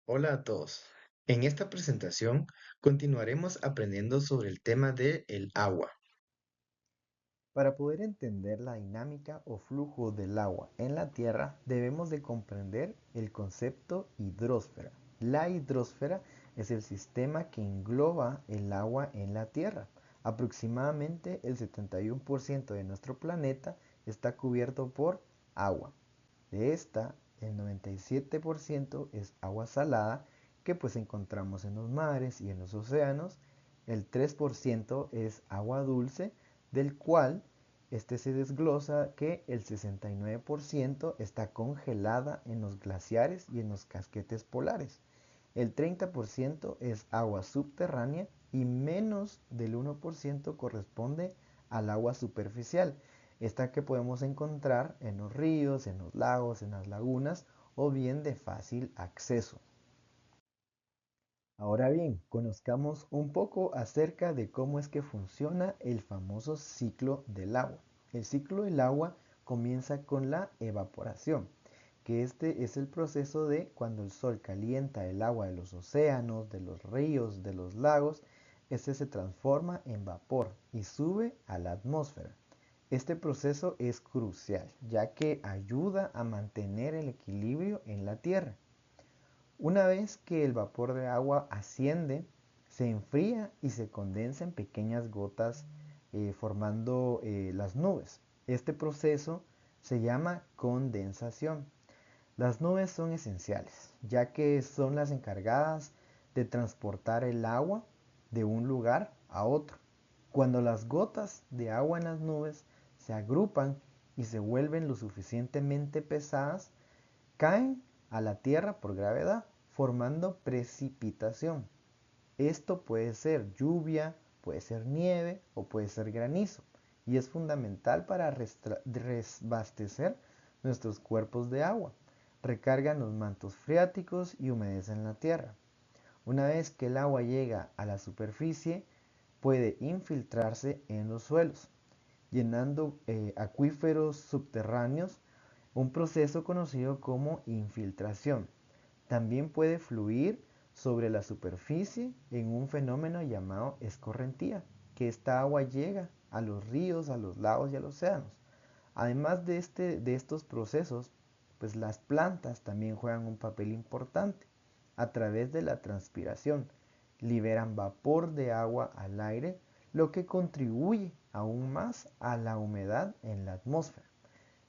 Hola a todos. En esta presentación continuaremos aprendiendo sobre el tema de el agua. Para poder entender la dinámica o flujo del agua en la Tierra, debemos de comprender el concepto hidrosfera. La hidrosfera es el sistema que engloba el agua en la Tierra. Aproximadamente el 71% de nuestro planeta está cubierto por agua. De esta, el 97% es agua salada que pues encontramos en los mares y en los océanos. El 3% es agua dulce, del cual este se desglosa que el 69% está congelada en los glaciares y en los casquetes polares. El 30% es agua subterránea y menos del 1% corresponde al agua superficial, esta que podemos encontrar en los ríos, en los lagos, en las lagunas o bien de fácil acceso. Ahora bien, conozcamos un poco acerca de cómo es que funciona el famoso ciclo del agua. El ciclo del agua comienza con la evaporación, que este es el proceso de cuando el sol calienta el agua de los océanos, de los ríos, de los lagos, este se transforma en vapor y sube a la atmósfera. Este proceso es crucial, ya que ayuda a mantener el equilibrio en la Tierra. Una vez que el vapor de agua asciende, se enfría y se condensa en pequeñas gotas formando las nubes. Este proceso se llama condensación. Las nubes son esenciales, ya que son las encargadas de transportar el agua de un lugar a otro. Cuando las gotas de agua en las nubes se agrupan y se vuelven lo suficientemente pesadas, caen a la tierra por gravedad, formando precipitación. Esto puede ser lluvia, puede ser nieve o puede ser granizo, y es fundamental para reabastecer nuestros cuerpos de agua. Recargan los mantos freáticos y humedecen la tierra. Una vez que el agua llega a la superficie, puede infiltrarse en los suelos, llenando acuíferos subterráneos, un proceso conocido como infiltración. También puede fluir sobre la superficie en un fenómeno llamado escorrentía, que esta agua llega a los ríos, a los lagos y a los océanos. Además de estos procesos, pues las plantas también juegan un papel importante. A través de la transpiración, liberan vapor de agua al aire, lo que contribuye aún más a la humedad en la atmósfera.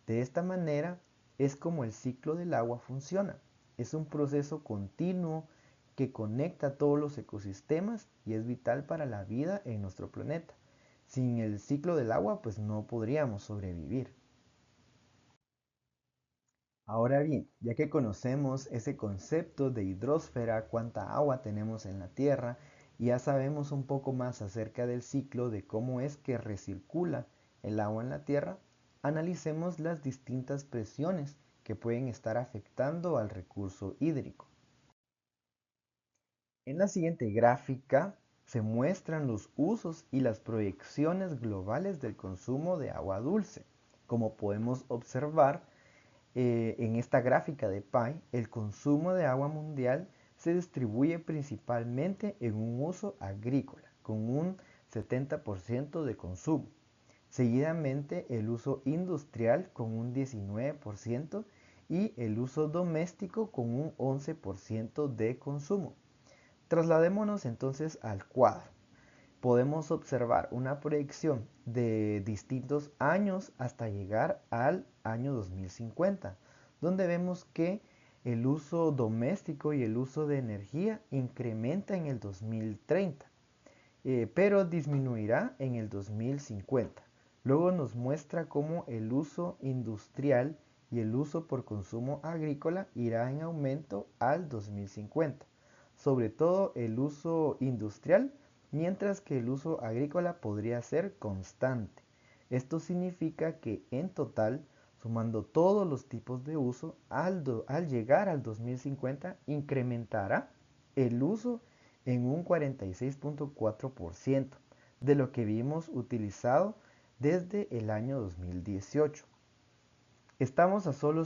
De esta manera es como el ciclo del agua funciona. Es un proceso continuo que conecta todos los ecosistemas y es vital para la vida en nuestro planeta. Sin el ciclo del agua, pues no podríamos sobrevivir. Ahora bien, ya que conocemos ese concepto de hidrosfera, cuánta agua tenemos en la Tierra, y ya sabemos un poco más acerca del ciclo de cómo es que recircula el agua en la Tierra, analicemos las distintas presiones que pueden estar afectando al recurso hídrico. En la siguiente gráfica se muestran los usos y las proyecciones globales del consumo de agua dulce. Como podemos observar, en esta gráfica de PI, el consumo de agua mundial se distribuye principalmente en un uso agrícola, con un 70% de consumo. Seguidamente el uso industrial con un 19% y el uso doméstico con un 11% de consumo. Trasladémonos entonces al cuadro. Podemos observar una proyección de distintos años hasta llegar al año 2050, donde vemos que el uso doméstico y el uso de energía incrementa en el 2030, pero disminuirá en el 2050. Luego nos muestra cómo el uso industrial y el uso por consumo agrícola irá en aumento al 2050, sobre todo el uso industrial, mientras que el uso agrícola podría ser constante. Esto significa que en total, sumando todos los tipos de uso, al llegar al 2050 incrementará el uso en un 46.4% de lo que vimos utilizado desde el año 2018. Estamos a solo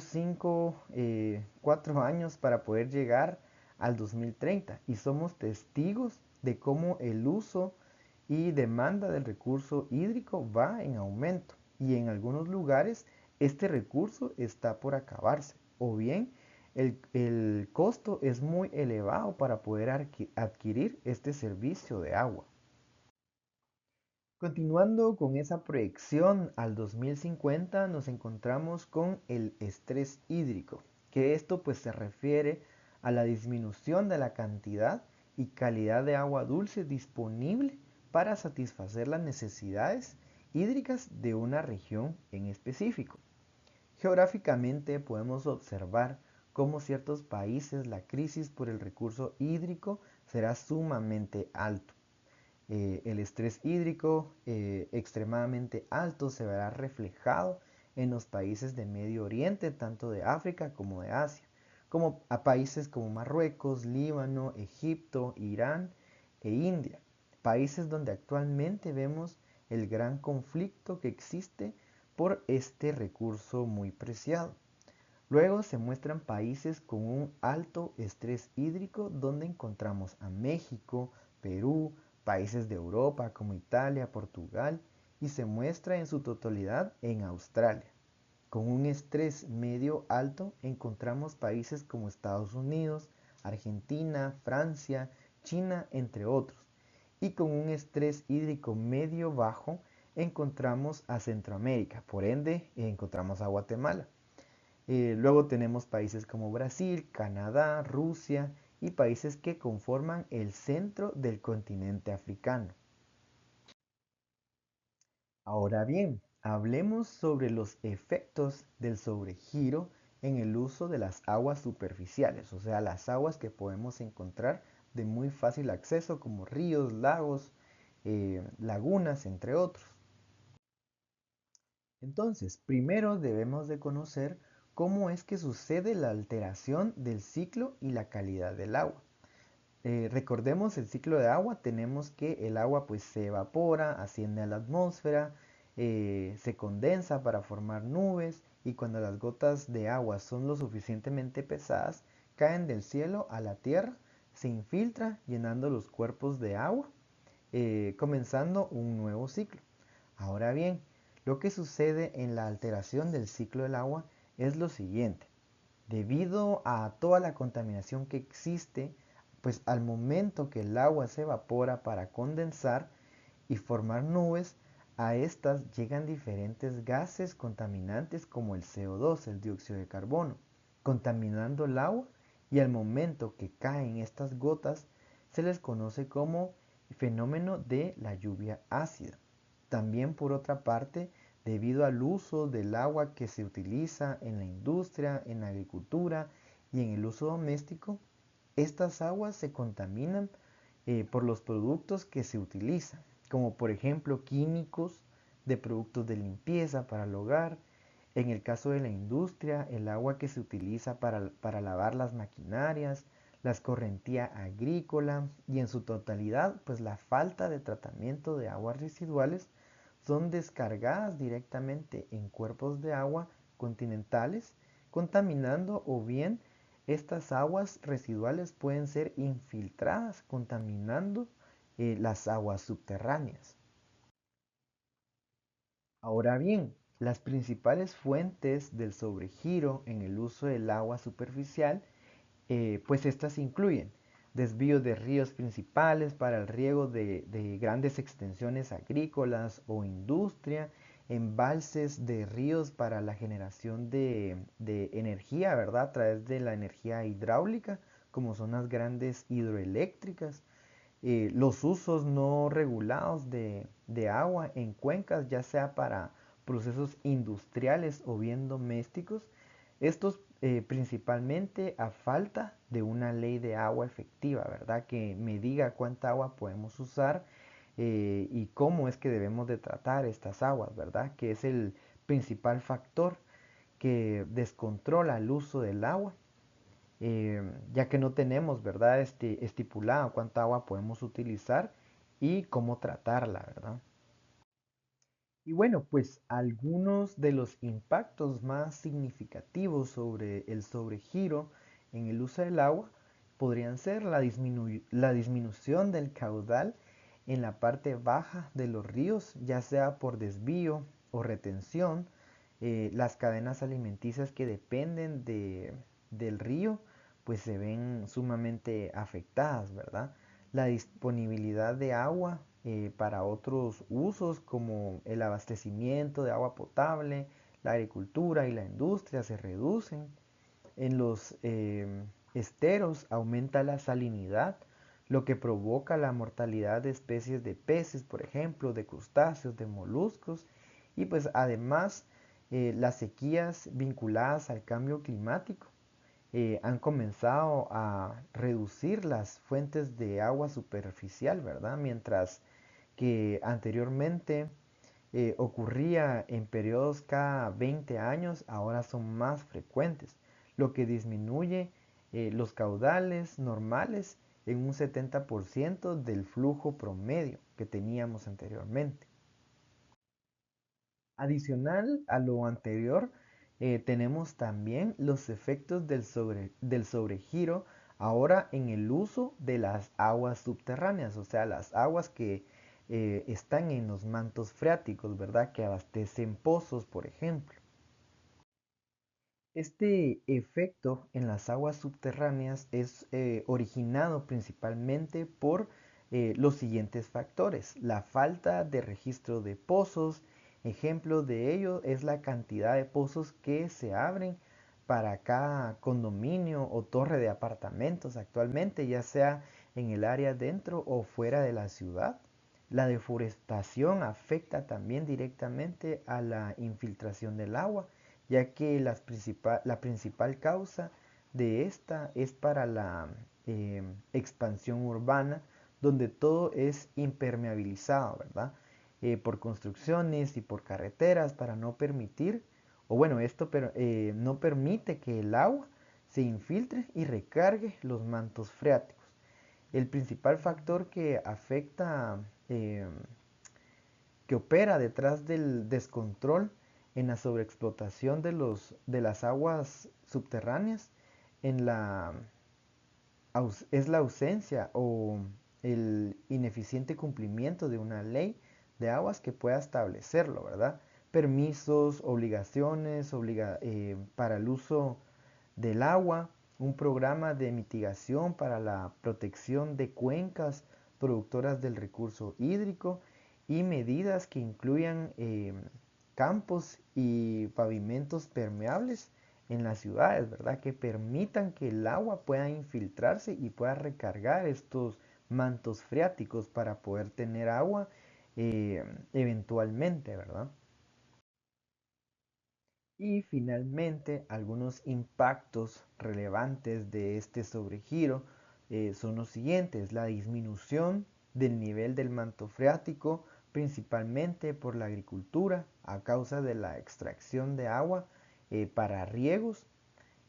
4 años para poder llegar al 2030 y somos testigos de cómo el uso y demanda del recurso hídrico va en aumento y en algunos lugares este recurso está por acabarse o bien el costo es muy elevado para poder adquirir este servicio de agua. Continuando con esa proyección al 2050 nos encontramos con el estrés hídrico, que esto pues se refiere a la disminución de la cantidad y calidad de agua dulce disponible para satisfacer las necesidades hídricas de una región en específico. Geográficamente podemos observar cómo ciertos países la crisis por el recurso hídrico será sumamente alto. El estrés hídrico extremadamente alto se verá reflejado en los países de Medio Oriente, tanto de África como de Asia, como a países como Marruecos, Líbano, Egipto, Irán e India, países donde actualmente vemos el gran conflicto que existe por este recurso muy preciado. Luego se muestran países con un alto estrés hídrico donde encontramos a México, Perú, países de Europa como Italia, Portugal y se muestra en su totalidad en Australia. Con un estrés medio alto encontramos países como Estados Unidos, Argentina, Francia, China, entre otros. Y con un estrés hídrico medio bajo encontramos a Centroamérica, por ende encontramos a Guatemala. Luego tenemos países como Brasil, Canadá, Rusia y países que conforman el centro del continente africano. Ahora bien, hablemos sobre los efectos del sobregiro en el uso de las aguas superficiales, o sea, las aguas que podemos encontrar de muy fácil acceso como ríos, lagos, lagunas, entre otros. Entonces, primero debemos de conocer cómo es que sucede la alteración del ciclo y la calidad del agua. Recordemos el ciclo de agua, tenemos que el agua pues se evapora, asciende a la atmósfera, se condensa para formar nubes y cuando las gotas de agua son lo suficientemente pesadas, caen del cielo a la tierra, se infiltra llenando los cuerpos de agua, comenzando un nuevo ciclo. Ahora bien, lo que sucede en la alteración del ciclo del agua es lo siguiente. Debido a toda la contaminación que existe, pues al momento que el agua se evapora para condensar y formar nubes, a estas llegan diferentes gases contaminantes como el CO2, el dióxido de carbono, contaminando el agua y al momento que caen estas gotas se les conoce como fenómeno de la lluvia ácida. También por otra parte, debido al uso del agua que se utiliza en la industria, en la agricultura y en el uso doméstico, estas aguas se contaminan por los productos que se utilizan, como por ejemplo químicos de productos de limpieza para el hogar. En el caso de la industria, el agua que se utiliza para lavar las maquinarias, la escorrentía agrícola y en su totalidad, pues la falta de tratamiento de aguas residuales son descargadas directamente en cuerpos de agua continentales, contaminando o bien estas aguas residuales pueden ser infiltradas, contaminando las aguas subterráneas. Ahora bien, las principales fuentes del sobregiro en el uso del agua superficial, pues estas incluyen desvío de ríos principales para el riego de grandes extensiones agrícolas o industria, embalses de ríos para la generación de energía, ¿verdad? A través de la energía hidráulica, como son las grandes hidroeléctricas, los usos no regulados de agua en cuencas, ya sea para procesos industriales o bien domésticos, estos principalmente a falta de una ley de agua efectiva, ¿verdad? Que me diga cuánta agua podemos usar y cómo es que debemos de tratar estas aguas, ¿verdad? Que es el principal factor que descontrola el uso del agua ya que no tenemos, ¿verdad? Estipulado cuánta agua podemos utilizar y cómo tratarla, ¿verdad? Y bueno, pues algunos de los impactos más significativos sobre el sobregiro en el uso del agua, podrían ser la disminución del caudal en la parte baja de los ríos, ya sea por desvío o retención, las cadenas alimenticias que dependen del río, pues se ven sumamente afectadas, ¿verdad? La disponibilidad de agua para otros usos como el abastecimiento de agua potable, la agricultura y la industria se reducen. En los esteros aumenta la salinidad, lo que provoca la mortalidad de especies de peces, por ejemplo, de crustáceos, de moluscos, y pues además las sequías vinculadas al cambio climático han comenzado a reducir las fuentes de agua superficial, ¿verdad? Mientras que anteriormente ocurría en periodos cada 20 años, ahora son más frecuentes, lo que disminuye los caudales normales en un 70% del flujo promedio que teníamos anteriormente. Adicional a lo anterior, tenemos también los efectos del sobregiro ahora en el uso de las aguas subterráneas, o sea, las aguas que están en los mantos freáticos, ¿verdad? Que abastecen pozos, por ejemplo. Este efecto en las aguas subterráneas es originado principalmente por los siguientes factores. La falta de registro de pozos. Ejemplo de ello es la cantidad de pozos que se abren para cada condominio o torre de apartamentos actualmente, ya sea en el área dentro o fuera de la ciudad. La deforestación afecta también directamente a la infiltración del agua, ya que la principal causa de esta es para la expansión urbana, donde todo es impermeabilizado, ¿verdad? Por construcciones y por carreteras para no permitir, o bueno, no permite que el agua se infiltre y recargue los mantos freáticos. El principal factor que afecta, que opera detrás del descontrol en la sobreexplotación de las aguas subterráneas en es la ausencia o el ineficiente cumplimiento de una ley de aguas que pueda establecerlo, ¿verdad? Permisos, obligaciones para el uso del agua, un programa de mitigación para la protección de cuencas productoras del recurso hídrico y medidas que incluyan campos y pavimentos permeables en las ciudades, ¿verdad? Que permitan que el agua pueda infiltrarse y pueda recargar estos mantos freáticos para poder tener agua eventualmente, ¿verdad? Y finalmente, algunos impactos relevantes de este sobregiro son los siguientes: la disminución del nivel del manto freático, principalmente por la agricultura, a causa de la extracción de agua para riegos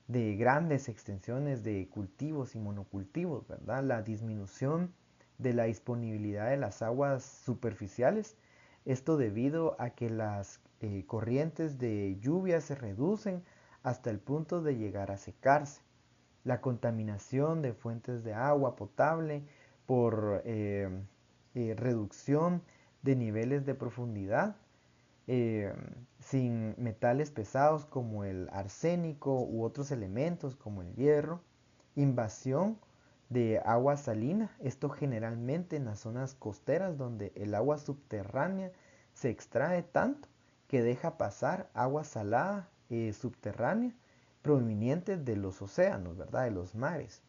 de grandes extensiones de cultivos y monocultivos, ¿verdad? La disminución de la disponibilidad de las aguas superficiales, esto debido a que las corrientes de lluvia se reducen hasta el punto de llegar a secarse. La contaminación de fuentes de agua potable por reducción de niveles de profundidad eh, sin metales pesados como el arsénico u otros elementos como el hierro, invasión de agua salina, esto generalmente en las zonas costeras donde el agua subterránea se extrae tanto que deja pasar agua salada subterránea proveniente de los océanos, ¿verdad? De los mares.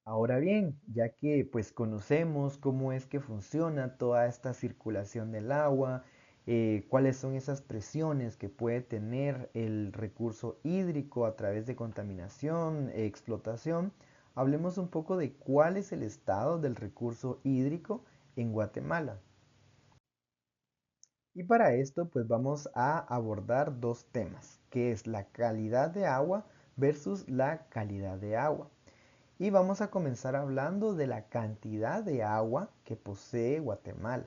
Ahora bien, ya que pues conocemos cómo es que funciona toda esta circulación del agua, cuáles son esas presiones que puede tener el recurso hídrico a través de contaminación, explotación, hablemos un poco de cuál es el estado del recurso hídrico en Guatemala. Y para esto pues vamos a abordar dos temas, que es la calidad de agua versus la calidad de agua. Y vamos a comenzar hablando de la cantidad de agua que posee Guatemala.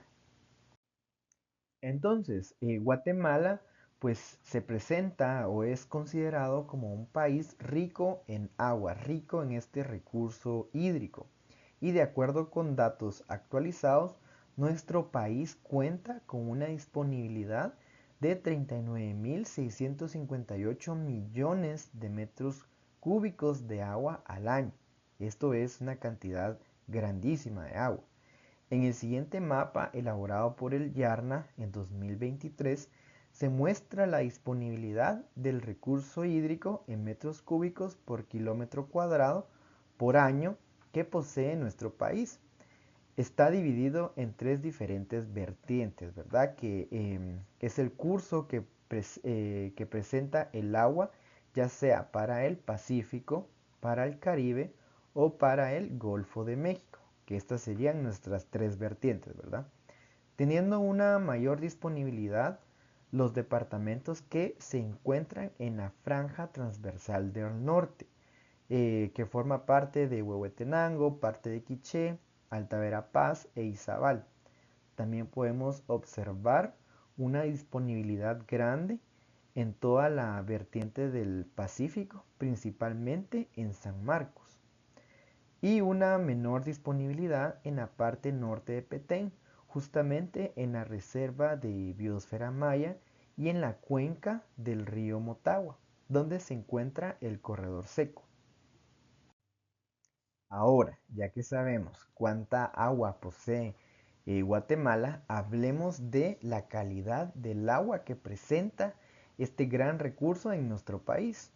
Entonces, Guatemala pues se presenta o es considerado como un país rico en agua, rico en este recurso hídrico. Y de acuerdo con datos actualizados, nuestro país cuenta con una disponibilidad de 39.658 millones de metros cúbicos de agua al año. Esto es una cantidad grandísima de agua. En el siguiente mapa, elaborado por el YARNA en 2023, se muestra la disponibilidad del recurso hídrico en metros cúbicos por kilómetro cuadrado por año que posee nuestro país. Está dividido en tres diferentes vertientes, ¿verdad? Que es el curso que presenta el agua, ya sea para el Pacífico, para el Caribe o para el Golfo de México, que estas serían nuestras tres vertientes, ¿verdad? Teniendo una mayor disponibilidad los departamentos que se encuentran en la franja transversal del norte, que forma parte de Huehuetenango, parte de Quiché, Alta Verapaz e Izabal. También podemos observar una disponibilidad grande en toda la vertiente del Pacífico, principalmente en San Marcos, y una menor disponibilidad en la parte norte de Petén, justamente en la reserva de biosfera maya y en la cuenca del río Motagua, donde se encuentra el corredor seco. Ahora, ya que sabemos cuánta agua posee Guatemala, hablemos de la calidad del agua que presenta este gran recurso en nuestro país.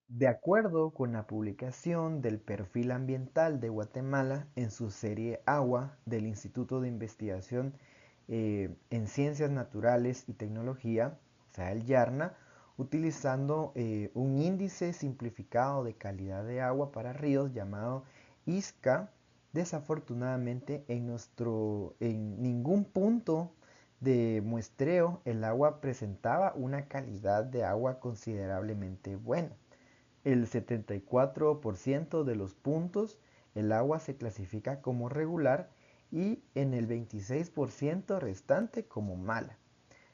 De acuerdo con la publicación del Perfil Ambiental de Guatemala en su serie Agua del Instituto de Investigación en Ciencias Naturales y Tecnología, o sea, el YARNA, utilizando un índice simplificado de calidad de agua para ríos llamado ISCA. Desafortunadamente en ningún punto de muestreo el agua presentaba una calidad de agua considerablemente buena. El 74% de los puntos el agua se clasifica como regular y en el 26% restante como mala.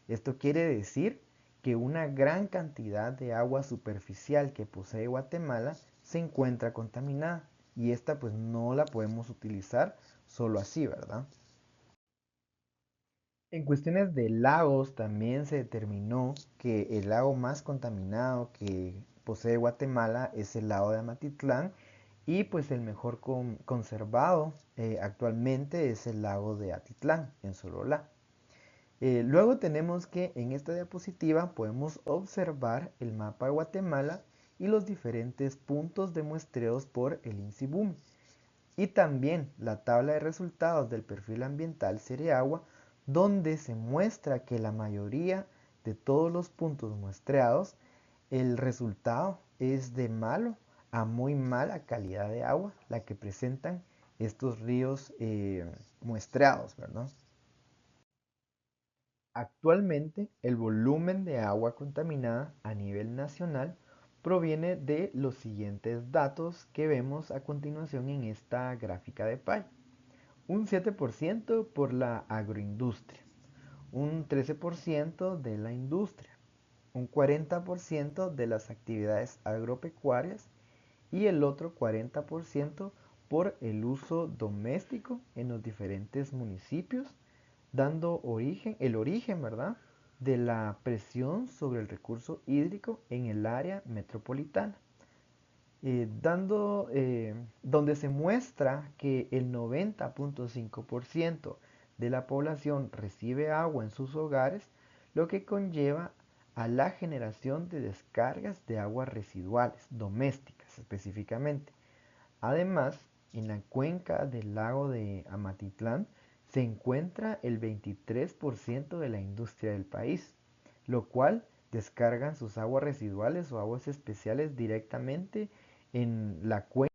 Esto quiere decir que una gran cantidad de agua superficial que posee Guatemala se encuentra contaminada y esta pues no la podemos utilizar solo así, ¿verdad? En cuestiones de lagos también se determinó que el lago más contaminado que posee Guatemala es el lago de Amatitlán y pues el mejor conservado actualmente es el lago de Atitlán en Sololá. Luego tenemos que en esta diapositiva podemos observar el mapa de Guatemala y los diferentes puntos de muestreos por el INSIBUM y también la tabla de resultados del perfil ambiental Agua, donde se muestra que la mayoría de todos los puntos muestreados, el resultado es de malo a muy mala calidad de agua, la que presentan estos ríos muestreados, ¿verdad? Actualmente, el volumen de agua contaminada a nivel nacional proviene de los siguientes datos que vemos a continuación en esta gráfica de pie. Un 7% por la agroindustria, un 13% de la industria, un 40% de las actividades agropecuarias y el otro 40% por el uso doméstico en los diferentes municipios, dando el origen, ¿verdad?, de la presión sobre el recurso hídrico en el área metropolitana, donde se muestra que el 90.5% de la población recibe agua en sus hogares, lo que conlleva a la generación de descargas de aguas residuales domésticas específicamente. Además, en la cuenca del lago de Amatitlán se encuentra el 23% de la industria del país, lo cual descargan sus aguas residuales o aguas especiales directamente en la cuenca